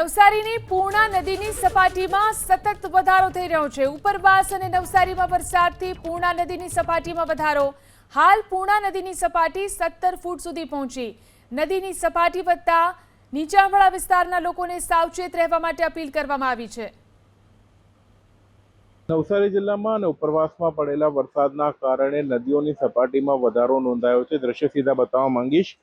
નવસારીની પૂર્ણા નદીની સપાટીમાં સતત વધારો થઈ રહ્યો છે। ઉપરવાસ અને નવસારીમાં વરસાદથી પૂર્ણા નદીની સપાટીમાં વધારો। હાલ પૂર્ણા નદીની સપાટી 17 ફૂટ સુધી પહોંચી। નદીની સપાટી વધતા નીચાણવાળા વિસ્તારના લોકોને સાવચેત રહેવા માટે અપીલ કરવામાં આવી છે। નવસારી જિલ્લામાં અને ઉપરવાસમાં પડેલા વરસાદના કારણે નદીઓની સપાટીમાં વધારો નોંધાયો છે। દ્રશ્ય સીધા બતાવવા માંગીશ।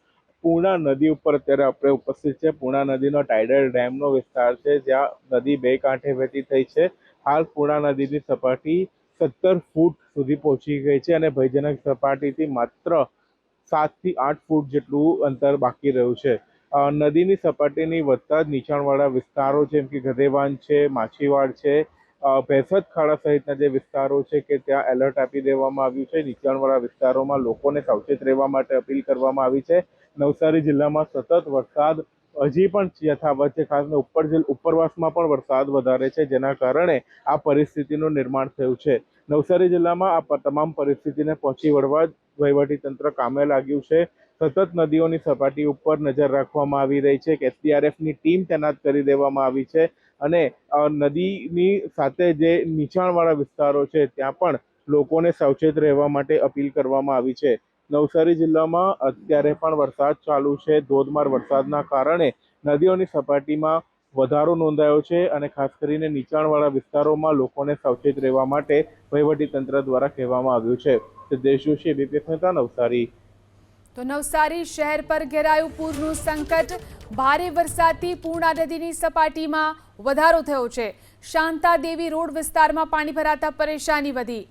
પૂર્ણા નદી ઉપર અત્યારે આપણે ઉપસ્થિત છે। પૂર્ણા નદીનો ટાઇડલ ડેમનો વિસ્તાર છે, જ્યાં નદી બે કાંઠે વહેતી થઈ છે। હાલ પૂર્ણા નદીની સપાટી 17 ફૂટ સુધી પહોંચી ગઈ છે અને ભયજનક સપાટીથી માત્ર 7 થી 8 ફૂટ જેટલું અંતર બાકી રહ્યું છે। નદીની સપાટીની વધતા જ નીચાણવાળા વિસ્તારો જેમ કે ગધેવાન છે, માછીવાડ છે, ભેંસત ખાડા સહિતના જે વિસ્તારો છે કે ત્યાં એલર્ટ આપી દેવામાં આવ્યું છે। નીચાણવાળા વિસ્તારોમાં લોકોને સાવચેત રહેવા માટે અપીલ કરવામાં આવી છે। નવસારી જિલ્લામાં સતત વરસાદ હજી પણ યથાવત છે। ખાસ ઉપરવાસમાં પણ વરસાદ વધારે છે, જેના કારણે આ પરિસ્થિતિનું નિર્માણ થયું છે। નવસારી જિલ્લામાં આ તમામ પરિસ્થિતિને પહોંચી વળવા વહીવટીતંત્ર કામે લાગ્યું છે। સતત નદીઓની સપાટી ઉપર નજર રાખવામાં આવી રહી છે। એસડીઆરએફની ટીમ તૈનાત કરી દેવામાં આવી છે અને નદીની સાથે જે નીચાણવાળા વિસ્તારો છે ત્યાં પણ લોકોને સાવચેત રહેવા માટે અપીલ કરવામાં આવી છે। નવસારી જિલ્લામાં અત્યારે પણ વરસાદ ચાલુ છે। ધોધમાર વરસાદના કારણે નદીઓની સપાટીમાં વધારો નોંધાયો છે અને ખાસ કરીને નીચાણવાળા વિસ્તારોમાં લોકોને સાવચેત રહેવા માટે વહીવટીતંત્ર દ્વારા કહેવામાં આવ્યું છે। Siddhesh Joshi, ABP news, Navsari. તો નવસારી શહેર પર ઘેરાયું પૂરનું સંકટ। ભારે વરસાદથી પૂર્ણા નદીની સપાટીમાં વધારો થયો છે। શાંતાદેવી રોડ વિસ્તારમાં પાણી ભરાતા પરેશાની વધી।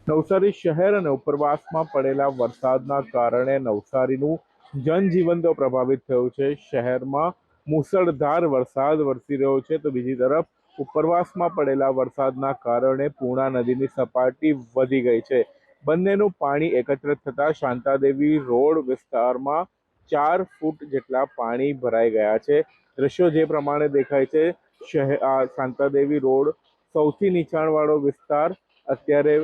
નવસારી શહેર અને ઉપરવાસમાં પડેલા વરસાદના કારણે નવસારીનું જનજીવન તો પ્રભાવિત થયું છે। શહેરમાં મુસળધાર વરસાદ વરસી રહ્યો છે, તો બીજી તરફ ઉપરવાસમાં પડેલા વરસાદના કારણે પૂર્ણા નદીની સપાટી વધી ગઈ છે। બંનેનું પાણી એકત્રિત થતાં શાંતાદેવી રોડ વિસ્તારમાં 4 ફૂટ જેટલા પાણી ભરાઈ ગયા છે। દ્રશ્યો જે પ્રમાણે દેખાય છે, શાંતાદેવી રોડ સૌથી નીચાણવાળો વિસ્તાર। અત્યારે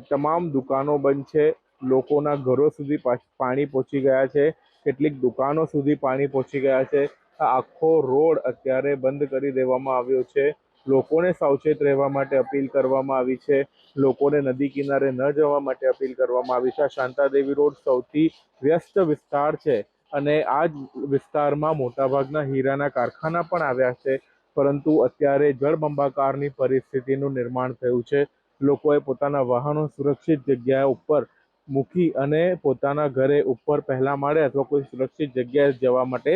તમામ દુકાનો બંધ છે। લોકોના ઘરો સુધી પાણી પહોંચી ગયા છે। કેટલીક દુકાનો સુધી પાણી પહોંચી ગયા છે। આ આખો રોડ અત્યારે બંધ કરી દેવામાં આવ્યો છે। લોકોને સાવચેત રહેવા માટે અપીલ કરવામાં આવી છે। લોકોને નદી કિનારે ન જવા માટે અપીલ કરવામાં આવી છે। શાંતાદેવી રોડ સૌથી વ્યસ્ત વિસ્તાર છે અને આ જ વિસ્તારમાં મોટાભાગના હીરાના કારખાના પણ આવ્યા છે, પરંતુ અત્યારે જળબંબાકારની પરિસ્થિતિનું નિર્માણ થયું છે। લોકોએ પોતાના વાહનો સુરક્ષિત જગ્યા ઉપર મૂકી અને પોતાના ઘરે ઉપર પહેલા માળે અથવા કોઈ સુરક્ષિત જગ્યાએ જવા માટે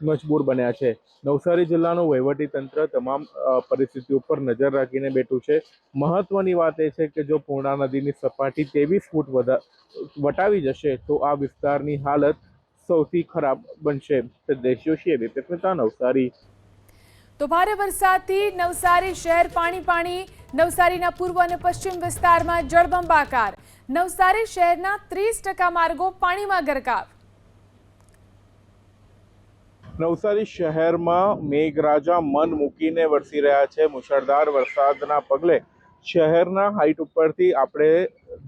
મજબૂર બન્યા છે। નવસારી જિલ્લાનું વહીવટીતંત્ર તમામ પરિસ્થિતિ ઉપર નજર રાખીને બેઠું છે। મહત્વની વાત એ છે કે જો પૂર્ણા નદીની સપાટી 23 ફૂટ વટાવી જશે તો આ વિસ્તારની હાલત સૌથી ખરાબ બનશે। Siddhesh Joshi, ABP news, Navsari. તો ભારે વરસાદથી નવસારી શહેર પાણી। નવસારીના પૂર્વ અને પશ્ચિમ વિસ્તારમાં જળબંબાકાર। નવસારી શહેરના 30% માર્ગો પાણીમાં ગરકાવ। નવસારી શહેરમાં મેઘરાજા મન મૂકીને વરસી રહ્યા છે। મુશળધાર વરસાદના પગલે શહેરના હાઈટ ઉપરથી આપણે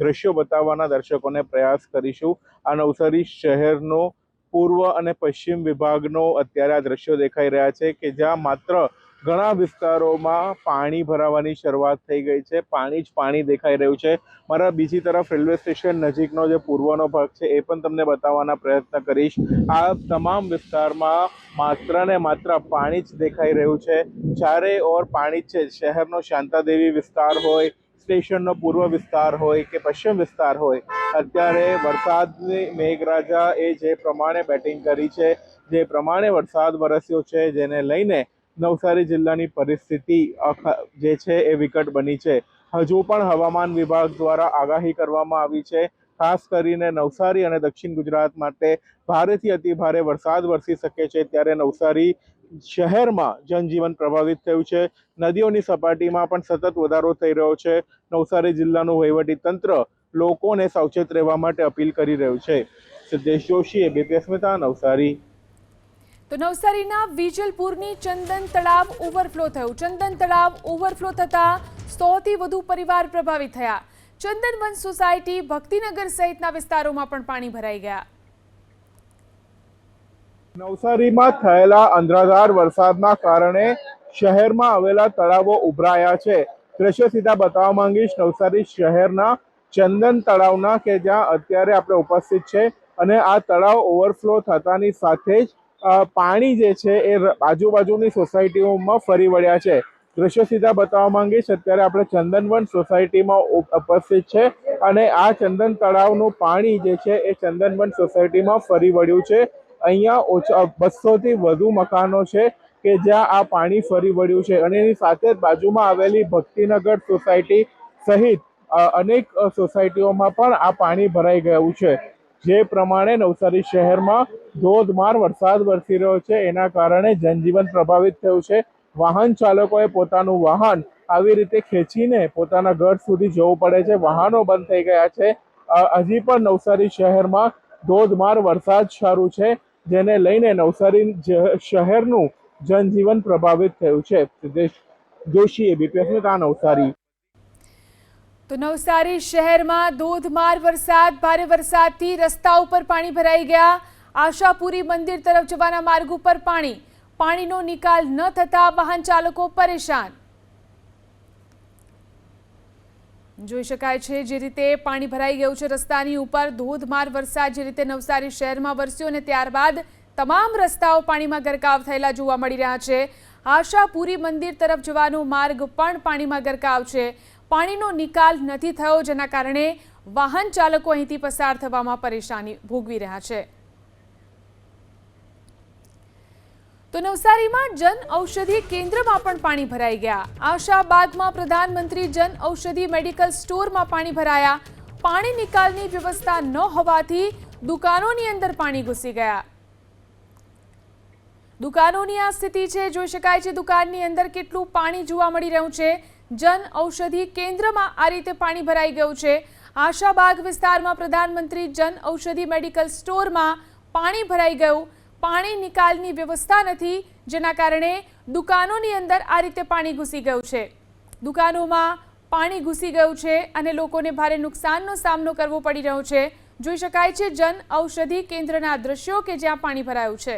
દ્રશ્યો બતાવવાના દર્શકોને પ્રયાસ કરીશું। આ નવસારી શહેરનો પૂર્વ અને પશ્ચિમ વિભાગનો અત્યારે આ દ્રશ્યો દેખાઈ રહ્યા છે કે જ્યાં માત્ર ઘણા વિસ્તારોમાં પાણી ભરાવાની શરૂઆત થઈ ગઈ છે। પાણી જ પાણી દેખાઈ રહ્યું છે। મારા બીજી તરફ રેલવે સ્ટેશન નજીકનો જે પૂર્વનો ભાગ છે એ પણ તમને બતાવવાના પ્રયત્ન કરીશ। આ તમામ વિસ્તારમાં માત્ર ને માત્ર પાણી જ દેખાઈ રહ્યું છે। ચારે ઓર પાણી જ છે। શહેરનો શાંતાદેવી વિસ્તાર હોય, સ્ટેશનનો પૂર્વ વિસ્તાર હોય કે પશ્ચિમ વિસ્તાર હોય, અત્યારે વરસાદની મેઘરાજા એ જે પ્રમાણે બેટિંગ કરી છે, જે પ્રમાણે વરસાદ વરસ્યો છે, જેને લઈને નવસારી જિલ્લાની પરિસ્થિતિ જે છે એ વિકટ બની છે। હજુ પણ હવામાન વિભાગ દ્વારા આગાહી કરવામાં આવી છે, ખાસ કરીને નવસારી અને દક્ષિણ ગુજરાત માટે ભારેથી અતિ ભારે વરસાદ વરસી શકે છે। ત્યારે નવસારી શહેરમાં જનજીવન પ્રભાવિત થયું છે। નદીઓની સપાટીમાં પણ સતત વધારો થઈ રહ્યો છે। નવસારી જિલ્લાનું વહીવટીતંત્ર લોકોને સાવચેત રહેવા માટે અપીલ કરી રહ્યું છે। Siddhesh Joshi, ABP news, Navsari. તો નવસારીના વિજલપુરની ચંદન તળાવ ઓવરફ્લો થયું। ચંદન તળાવ ઓવરફ્લો થતા 100 થી વધુ પરિવાર પ્રભાવિત થયા। ચંદનવન સોસાયટી, ભક્તિનગર સહિતના વિસ્તારોમાં પણ પાણી ભરાઈ ગયા। નવસારીમાં થયેલા અંધારધાર વરસાદના કારણે શહેરમાં આવેલા તળાવો ઉભરાયા છે. દ્રશ્ય સીધા બતાવવા માંગીશ નવસારી શહેરના ચંદન તળાવના, કે જ્યાં અત્યારે આપણે ઉપસ્થિત છે અને આ તળાવ ઓવરફ્લો થતાની સાથે જ પાણી જે છે એ આજુબાજુની સોસાયટીઓમાં ફરી વળ્યા છે. દ્રશ્ય સીધા બતાવવા માંગીશ, અત્યારે આપણે ચંદનવન સોસાયટીમાં ઉપસ્થિત છે અને આ ચંદન તળાવનું પાણી જે છે એ ચંદનવન સોસાયટીમાં ફરી વળ્યું છે. અહીંયા 200 થી વધુ મકાનો છે કે જ્યાં આ પાણી ફરી વળ્યું છે અને એની સાથે જ બાજુમાં આવેલી ભક્તિનગર સોસાયટી સહિત અનેક સોસાયટીઓમાં પણ આ પાણી ભરાઈ ગયું છે. જે પ્રમાણે નવસારી શહેરમાં ધોધમાર વરસાદ વરસી રહ્યો છે, એના કારણે જનજીવન પ્રભાવિત થયું છે. વાહન ચાલકોએ પોતાનું વાહન આવી રીતે ખેંચીને પોતાના ઘર સુધી જવું પડે છે. વાહનો બંધ થઈ ગયા છે. હજી પણ નવસારી શહેરમાં ધોધમાર વરસાદ શરૂ છે, જેને લઈને નવસારી શહેરનું જનજીવન પ્રભાવિત થયું છે. સિદ્ધેશ જોશી, એબીપી અસ્મિતા, નવસારી. તો નવસારી શહેરમાં ધોધમાર વરસાદ, ભારે વરસાદથી રસ્તા ઉપર પાણી ભરાઈ ગયા. આશાપુરી મંદિર તરફ જવાના માર્ગ ઉપર પાણીનો નિકાલ ન થતા વાહન ચાલકો પરેશાન. જોઈ શકાય છે જે રીતે પાણી ભરાઈ ગયું છે રસ્તાની ઉપર. ધોધમાર વરસાદ જે રીતે નવસારી શહેરમાં વરસ્યો અને ત્યારબાદ તમામ રસ્તાઓ પાણીમાં ગરકાવ થયેલા જોવા મળી રહ્યા છે. આશાપુરી મંદિર તરફ જવાનો માર્ગ પણ પાણીમાં ગરકાવ છે. પાણીનો નિકાલ નથી થયો, જેના કારણે વાહન ચાલકો અહીંથી પસાર થવામાં પરેશાની ભોગવી રહ્યા છે. તો નવસારીમાં જન ઔષધિ કેન્દ્રમાં પણ પાણી ભરાઈ ગયા. આશાબાગમાં પ્રધાનમંત્રી જન ઔષધિ મેડિકલ સ્ટોરમાં પાણી ભરાયા. પાણી નિકાલની વ્યવસ્થા ન હોવાથી દુકાનોની અંદર પાણી ઘૂસી ગયા. દુકાનોની આ સ્થિતિ છે, જોઈ શકાય છે દુકાનની અંદર કેટલું પાણી જોવા મળી રહ્યું છે. જન ઔષધિ કેન્દ્રમાં આ રીતે પાણી ભરાઈ ગયું છે. આશાબાગ વિસ્તારમાં પ્રધાનમંત્રી જન ઔષધિ મેડિકલ સ્ટોરમાં પાણી ભરાઈ ગયું. પાણી નિકાલની વ્યવસ્થા નથી, જેના કારણે દુકાનોની અંદર આ રીતે પાણી ઘૂસી ગયું છે. દુકાનોમાં પાણી ઘૂસી ગયું છે અને લોકોને ભારે નુકસાનનો સામનો કરવો પડી રહ્યો છે. જોઈ શકાય છે જન ઔષધિ કેન્દ્રના દ્રશ્યો કે જ્યાં પાણી ભરાયું છે.